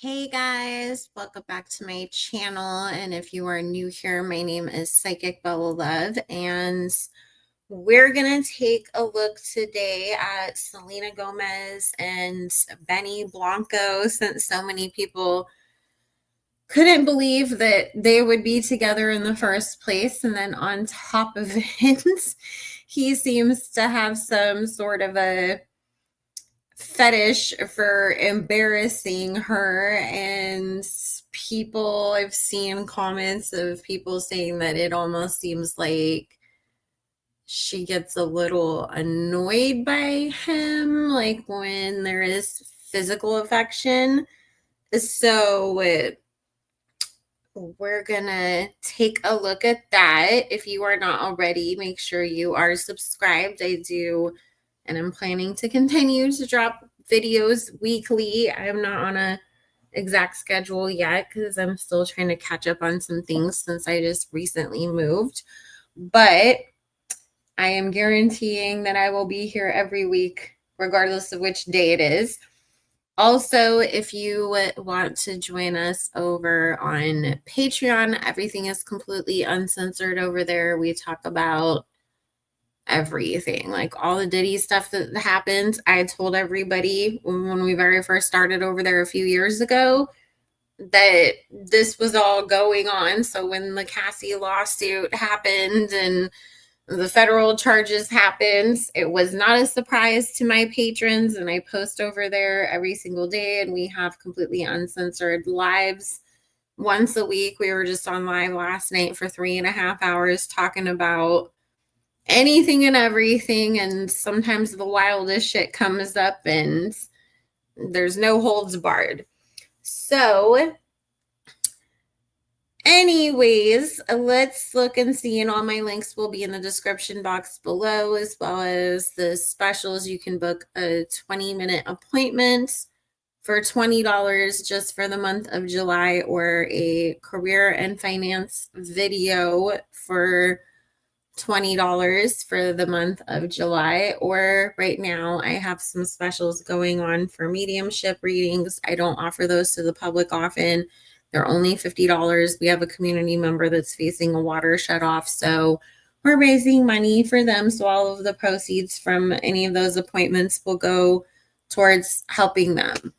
Hey guys, welcome back to my channel. And if you are new here, my name is Psychic Bella Love, and we're gonna take a look today at Selena Gomez and Benny Blanco, since so many people couldn't believe that they would be together in the first place. And then on top of it, he seems to have some sort of a fetish for embarrassing her, and I've seen comments of people saying that it almost seems like she gets a little annoyed by him, like when there is physical affection. So we're gonna take a look at that. If you are not already, make sure you are subscribed. I do, and I'm planning to continue to drop videos weekly. I'm not on a exact schedule yet because I'm still trying to catch up on some things since I just recently moved. But I am guaranteeing that I will be here every week, regardless of which day it is. Also, if you want to join us over on Patreon, everything is completely uncensored over there. We talk about everything, like all the Diddy stuff that happened. I told everybody when we very first started over there a few years ago that this was all going on. So when the Cassie lawsuit happened and the federal charges happened, it was not a surprise to my patrons, and I post over there every single day, and we have completely uncensored lives once a week. We were just on live last night for 3.5 hours talking about anything and everything, and sometimes the wildest shit comes up and there's no holds barred. So anyways, let's look and see, and all my links will be in the description box below, as well as the specials. You can book a 20-minute appointment for $20 just for the month of July, or a career and finance video for $20 for the month of July. Or right now I have some specials going on for mediumship readings. I don't offer those to the public often. They're only $50. We have a community member that's facing a water shutoff, so we're raising money for them. So all of the proceeds from any of those appointments will go towards helping them.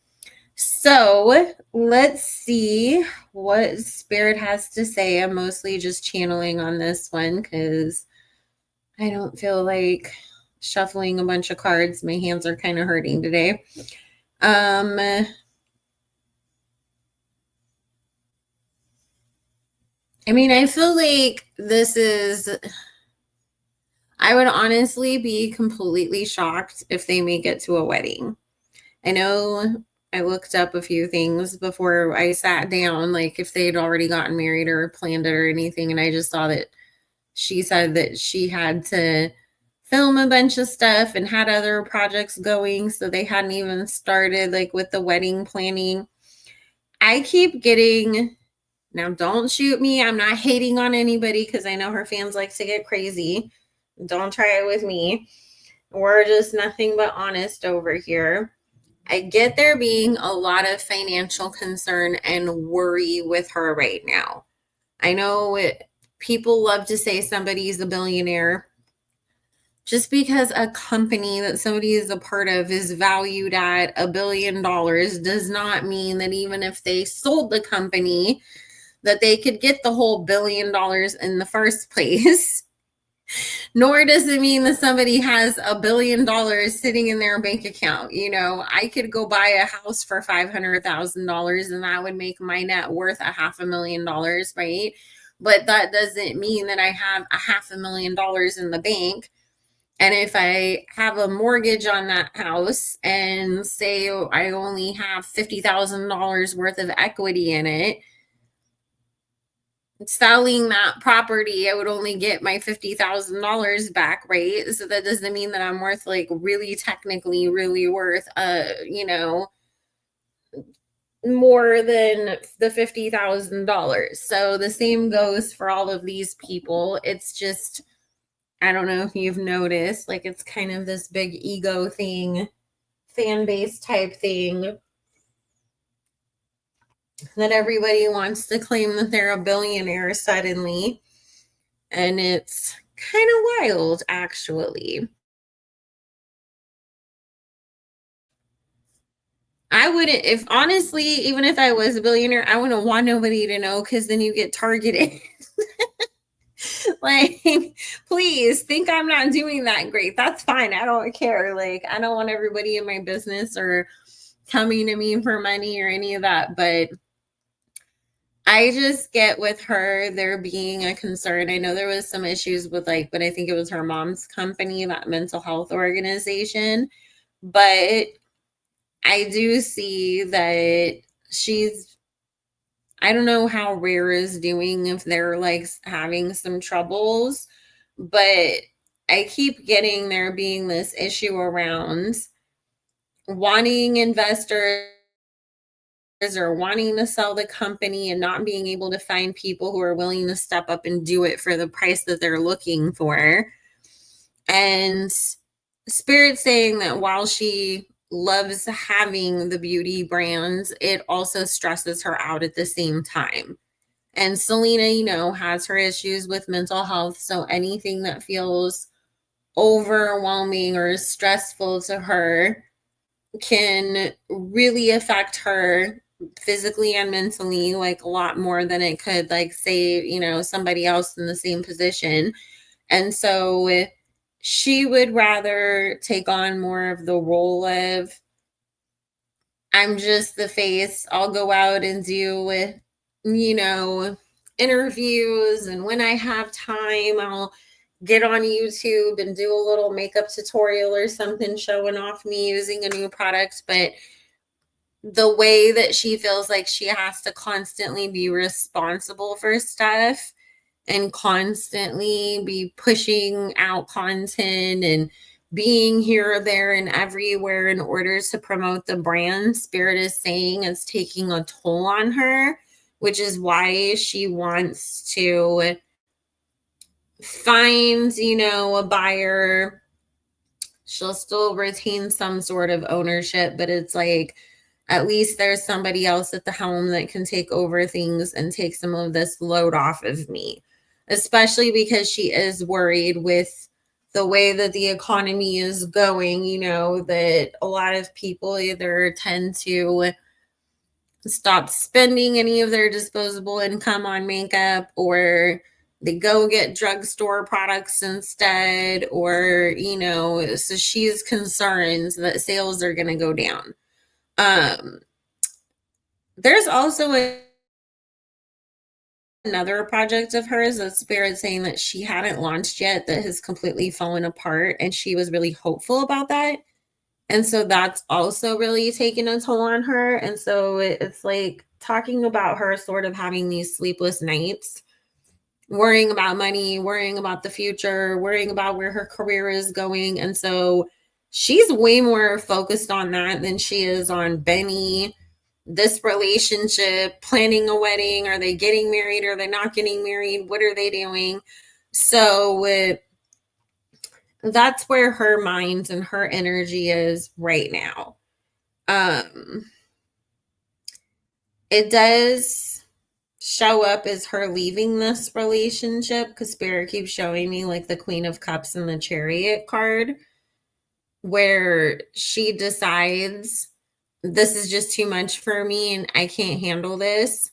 So let's see what Spirit has to say. I'm mostly just channeling on this one because I don't feel like shuffling a bunch of cards. My hands are kind of hurting today. I feel like I would honestly be completely shocked if they make it to a wedding. I know I looked up a few things before I sat down, like if they'd already gotten married or planned it or anything, and I just saw that she said that she had to film a bunch of stuff and had other projects going, so they hadn't even started like with the wedding planning. I keep getting, now don't shoot me, I'm not hating on anybody because I know her fans like to get crazy. Don't try it with me. We're just nothing but honest over here. I get there being a lot of financial concern and worry with her right now. I know people love to say somebody's a billionaire. Just because a company that somebody is a part of is valued at $1 billion does not mean that even if they sold the company, that they could get the whole $1 billion in the first place. Nor does it mean that somebody has $1 billion sitting in their bank account. I could go buy a house for $500,000 and that would make my net worth $500,000, right? But that doesn't mean that I have $500,000 in the bank. And if I have a mortgage on that house and say I only have $50,000 worth of equity in it, selling that property, I would only get my $50,000 back, right? So that doesn't mean that I'm worth, like, really technically really worth more than the $50,000. So the same goes for all of these people. It's just, I don't know if you've noticed, like, it's kind of this big ego thing, fan base type thing. that everybody wants to claim that they're a billionaire suddenly. And it's kind of wild, actually. I wouldn't, if honestly, even if I was a billionaire, I wouldn't want nobody to know because then you get targeted. Like, please think I'm not doing that great. That's fine. I don't care. Like, I don't want everybody in my business or coming to me for money or any of that. But I just get with her there being a concern. I know there was some issues with like, but I think it was her mom's company, that mental health organization. But I do see that she's, I don't know how Rare is doing if they're like having some troubles, but I keep getting there being this issue around wanting investors or wanting to sell the company and not being able to find people who are willing to step up and do it for the price that they're looking for. And Spirit saying that while she loves having the beauty brands, it also stresses her out at the same time. And Selena, has her issues with mental health. So anything that feels overwhelming or stressful to her can really affect her physically and mentally, like a lot more than it could, like, say, somebody else in the same position. And so she would rather take on more of the role of, I'm just the face. I'll go out and do, you know, interviews. And when I have time, I'll get on YouTube and do a little makeup tutorial or something showing off me using a new product. But the way that she feels like she has to constantly be responsible for stuff and constantly be pushing out content and being here, there, and everywhere in order to promote the brand, Spirit is saying it's taking a toll on her, which is why she wants to find, a buyer. She'll still retain some sort of ownership, but it's like at least there's somebody else at the helm that can take over things and take some of this load off of me, especially because she is worried with the way that the economy is going, that a lot of people either tend to stop spending any of their disposable income on makeup, or they go get drugstore products instead, or so she's concerned that sales are going to go down. There's also another project of hers that Spirit saying that she hadn't launched yet that has completely fallen apart, and she was really hopeful about that. And so that's also really taken a toll on her. And so it's like talking about her sort of having these sleepless nights, worrying about money, worrying about the future, worrying about where her career is going. And so she's way more focused on that than she is on Benny, this relationship, planning a wedding. Are they getting married? Are they not getting married? What are they doing? So that's where her mind and her energy is right now. Um, it does show up as her leaving this relationship because Spirit keeps showing me like the Queen of Cups and the Chariot card, where she decides this is just too much for me and I can't handle this.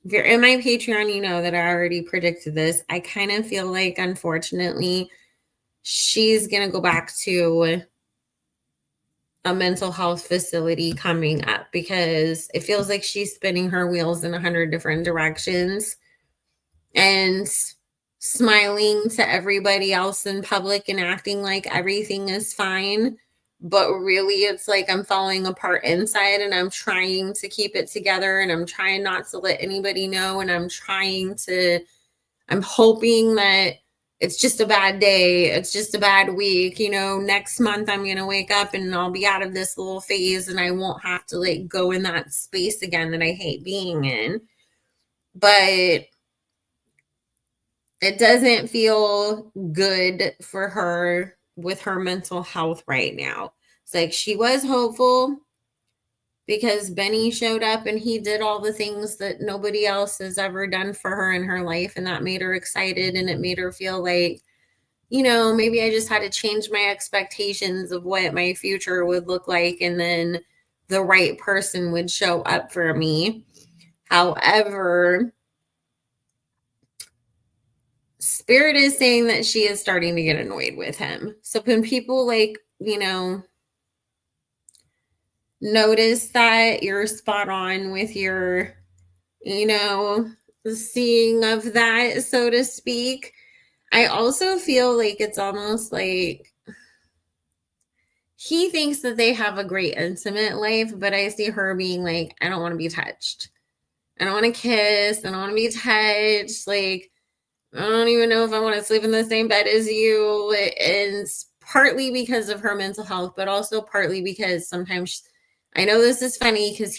If you're in my Patreon, you know that I already predicted this. I kind of feel like, unfortunately, she's going to go back to a mental health facility coming up because it feels like she's spinning her wheels in 100 different directions and smiling to everybody else in public and acting like everything is fine. But really, it's like I'm falling apart inside and I'm trying to keep it together and I'm trying not to let anybody know. And I'm hoping that it's just a bad day. It's just a bad week. Next month I'm going to wake up and I'll be out of this little phase and I won't have to like go in that space again that I hate being in. But it doesn't feel good for her with her mental health right now. It's like she was hopeful because Benny showed up and he did all the things that nobody else has ever done for her in her life. And that made her excited and it made her feel like, maybe I just had to change my expectations of what my future would look like. And then the right person would show up for me. However, Spirit is saying that she is starting to get annoyed with him. So when people notice that, you're spot on with your, seeing of that, so to speak. I also feel like it's almost like he thinks that they have a great intimate life, but I see her being like, I don't want to be touched. I don't want to kiss. I don't want to be touched. Like, I don't even know if I want to sleep in the same bed as you. And it's partly because of her mental health, but also partly because sometimes I know this is funny because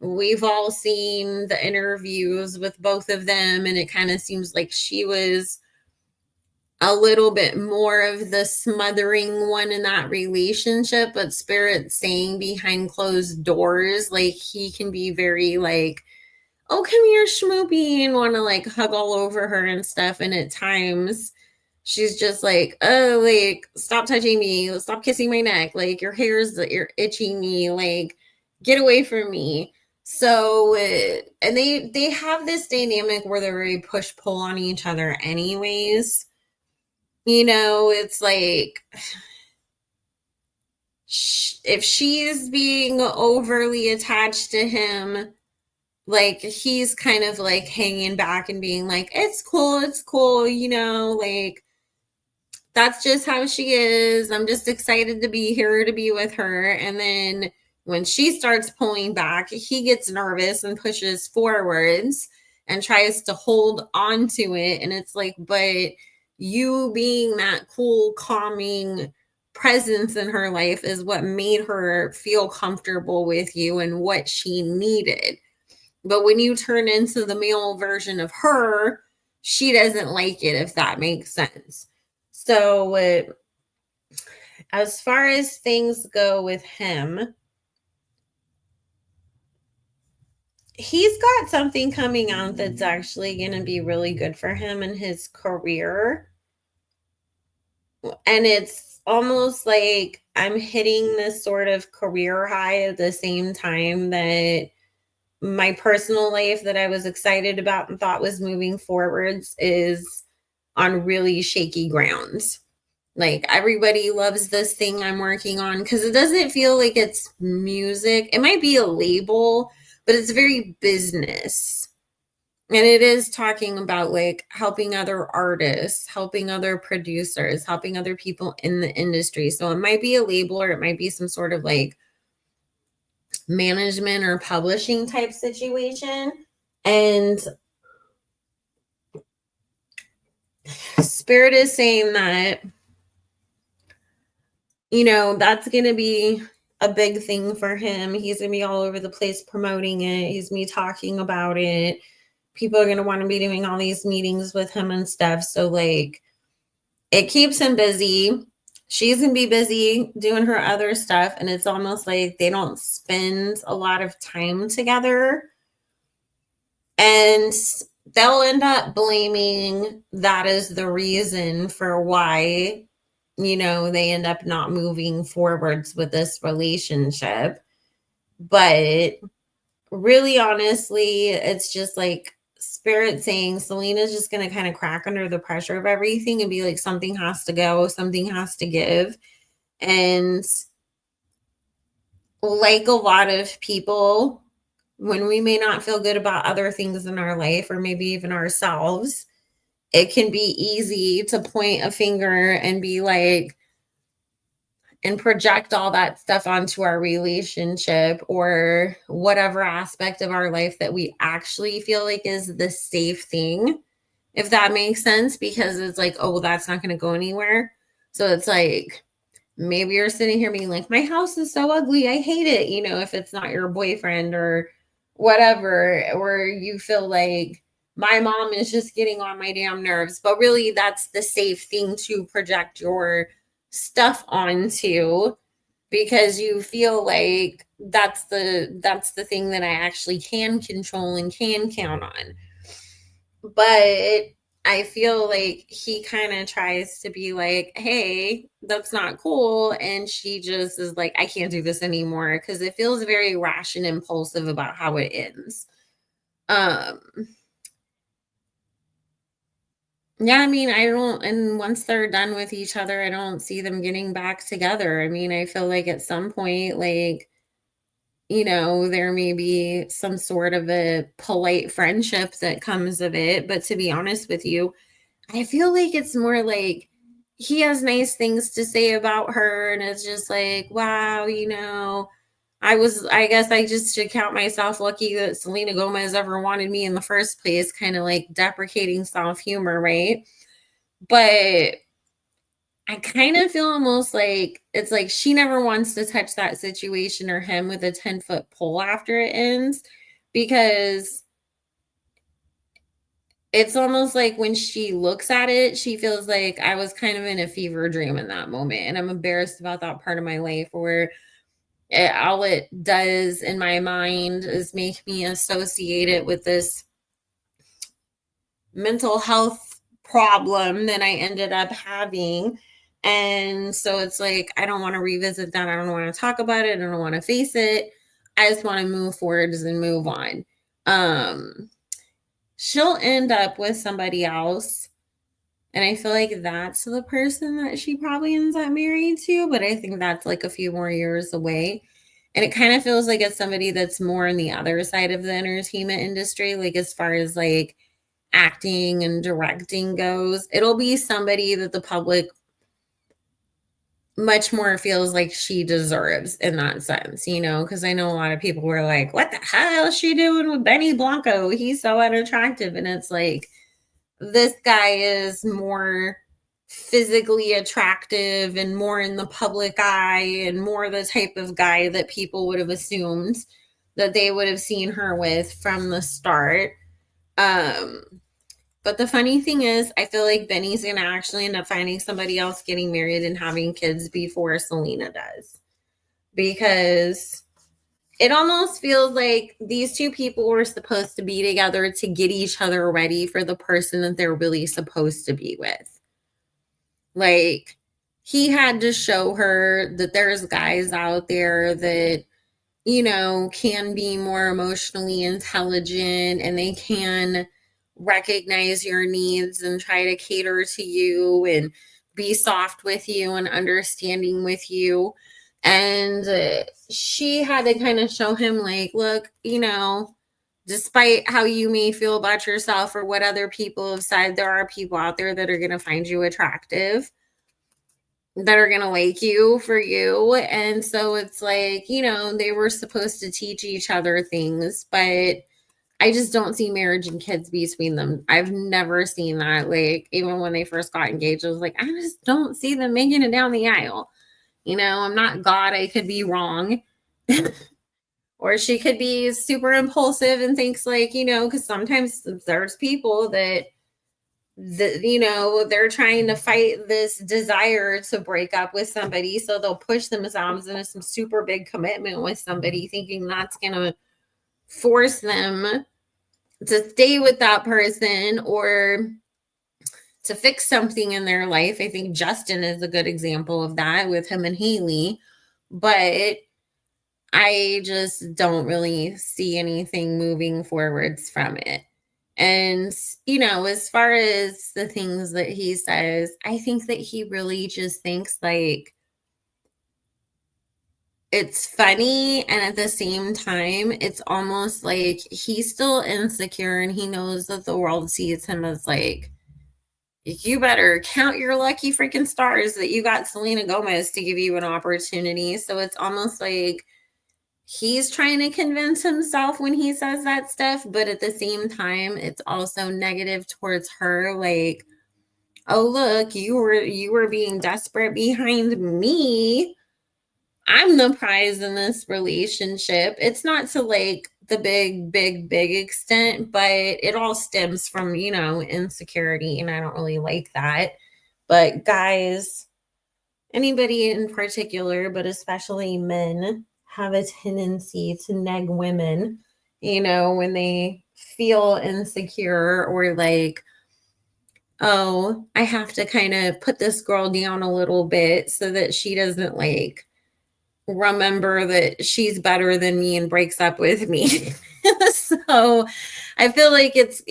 we've all seen the interviews with both of them, and it kind of seems like she was a little bit more of the smothering one in that relationship, but Spirit saying behind closed doors, like he can be very like, oh, come here, schmoopy, and want to like hug all over her and stuff. And at times she's just like, oh, like, stop touching me, stop kissing my neck, like you're itching me, like, get away from me. So and they have this dynamic where they're very push pull on each other anyways. It's like if she's being overly attached to him, like he's kind of like hanging back and being like, it's cool, like that's just how she is. I'm just excited to be here to be with her. And then when she starts pulling back, he gets nervous and pushes forwards and tries to hold on to it. And it's like, but you being that cool, calming presence in her life is what made her feel comfortable with you and what she needed. But when you turn into the male version of her, she doesn't like it, if that makes sense. So, as far as things go with him, he's got something coming out that's actually going to be really good for him in his career. And it's almost like I'm hitting this sort of career high at the same time that my personal life that I was excited about and thought was moving forwards is on really shaky grounds. Like everybody loves this thing I'm working on because it doesn't feel like it's music. It might be a label, but it's very business. And it is talking about like helping other artists, helping other producers, helping other people in the industry. So it might be a label or it might be some sort of like management or publishing type situation. And Spirit is saying that, that's going to be a big thing for him. He's going to be all over the place promoting it. He's going to be talking about it. People are going to want to be doing all these meetings with him and stuff. So, like, it keeps him busy. She's going to be busy doing her other stuff. And it's almost like they don't spend a lot of time together. And they'll end up blaming that as the reason for why, they end up not moving forwards with this relationship. But really, honestly, it's just like Spirit saying Selena's just going to kind of crack under the pressure of everything and be like, something has to go, something has to give. And like a lot of people, when we may not feel good about other things in our life or maybe even ourselves, it can be easy to point a finger and be like, and project all that stuff onto our relationship or whatever aspect of our life that we actually feel like is the safe thing, if that makes sense, because it's like, oh, well, that's not going to go anywhere. So it's like, maybe you're sitting here being like, my house is so ugly, I hate it, if it's not your boyfriend or whatever, or you feel like my mom is just getting on my damn nerves, but really that's the safe thing to project your stuff onto. because you feel like that's the thing that I actually can control and can count on. But I feel like he kind of tries to be like, hey, that's not cool. And she just is like, I can't do this anymore because it feels very rash and impulsive about how it ends. Um, yeah, I mean, I don't, and once they're done with each other, I don't see them getting back together. I mean, I feel like at some point, like, there may be some sort of a polite friendship that comes of it. But to be honest with you, I feel like it's more like he has nice things to say about her, and it's just like, wow, I guess I just should count myself lucky that Selena Gomez ever wanted me in the first place, kind of like deprecating self humor, right? But I kind of feel almost like it's like she never wants to touch that situation or him with a 10-foot pole after it ends, because it's almost like when she looks at it, she feels like I was kind of in a fever dream in that moment. And I'm embarrassed about that part of my life where all it does in my mind is make me associate it with this mental health problem that I ended up having. And so it's like, I don't want to revisit that. I don't want to talk about it. I don't want to face it. I just want to move forwards and move on. Um, she'll end up with somebody else. And I feel like that's the person that she probably ends up married to, but I think that's like a few more years away. And it kind of feels like it's somebody that's more on the other side of the entertainment industry, like as far as like acting and directing goes. It'll be somebody that the public much more feels like she deserves in that sense, because I know a lot of people were like, what the hell is she doing with Benny Blanco? He's so unattractive. And it's like, this guy is more physically attractive and more in the public eye and more the type of guy that people would have assumed that they would have seen her with from the start. Um, but the funny thing is, I feel like Benny's going to actually end up finding somebody else, getting married and having kids before Selena does. Because it almost feels like these two people were supposed to be together to get each other ready for the person that they're really supposed to be with. Like, he had to show her that there's guys out there that, can be more emotionally intelligent, and they can recognize your needs and try to cater to you and be soft with you and understanding with you. And she had to kind of show him, like, look, despite how you may feel about yourself or what other people have said, there are people out there that are going to find you attractive, that are going to like you for you. And so it's like, they were supposed to teach each other things, but I just don't see marriage and kids between them. I've never seen that. Like, even when they first got engaged, I was like, I just don't see them making it down the aisle. I'm not God. I could be wrong. Or she could be super impulsive and thinks, like, because sometimes there's people that they're trying to fight this desire to break up with somebody, so they'll push themselves into some super big commitment with somebody, thinking that's gonna force them to stay with that person or to fix something in their life. I think Justin is a good example of that with him and Haley, but I just don't really see anything moving forwards from it. And, as far as the things that he says, I think that he really just thinks like it's funny. And at the same time, it's almost like he's still insecure and he knows that the world sees him as like, you better count your lucky freaking stars that you got Selena Gomez to give you an opportunity. So it's almost like he's trying to convince himself when he says that stuff, but at the same time, it's also negative towards her. Like, oh, look, you were being desperate behind me. I'm the prize in this relationship. It's not to like the big, big, big extent, but it all stems from, insecurity, and I don't really like that. But guys, anybody in particular, but especially men, have a tendency to neg women, when they feel insecure or like, oh, I have to kind of put this girl down a little bit so that she doesn't like remember that she's better than me and breaks up with me. So I feel like it's,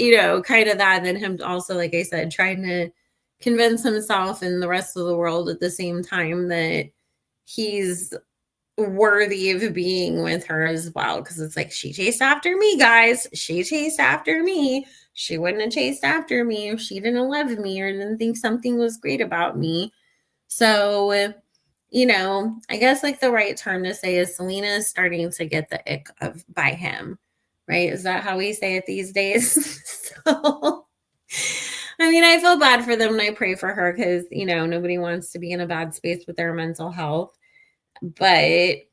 kind of that. And him also, like I said, trying to convince himself and the rest of the world at the same time that he's worthy of being with her as well. Cause it's like, she chased after me, guys. She chased after me. She wouldn't have chased after me if she didn't love me or didn't think something was great about me. So, I guess like the right term to say is Selena is starting to get the ick of by him, right? Is that how we say it these days? So, I mean, I feel bad for them and I pray for her because, nobody wants to be in a bad space with their mental health. But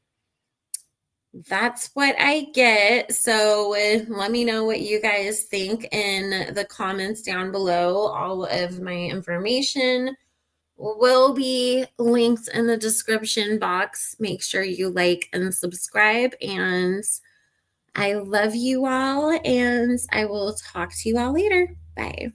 that's what I get. So let me know what you guys think in the comments down below. All of my information will be linked in the description box. Make sure you like and subscribe. And I love you all, and I will talk to you all later. Bye.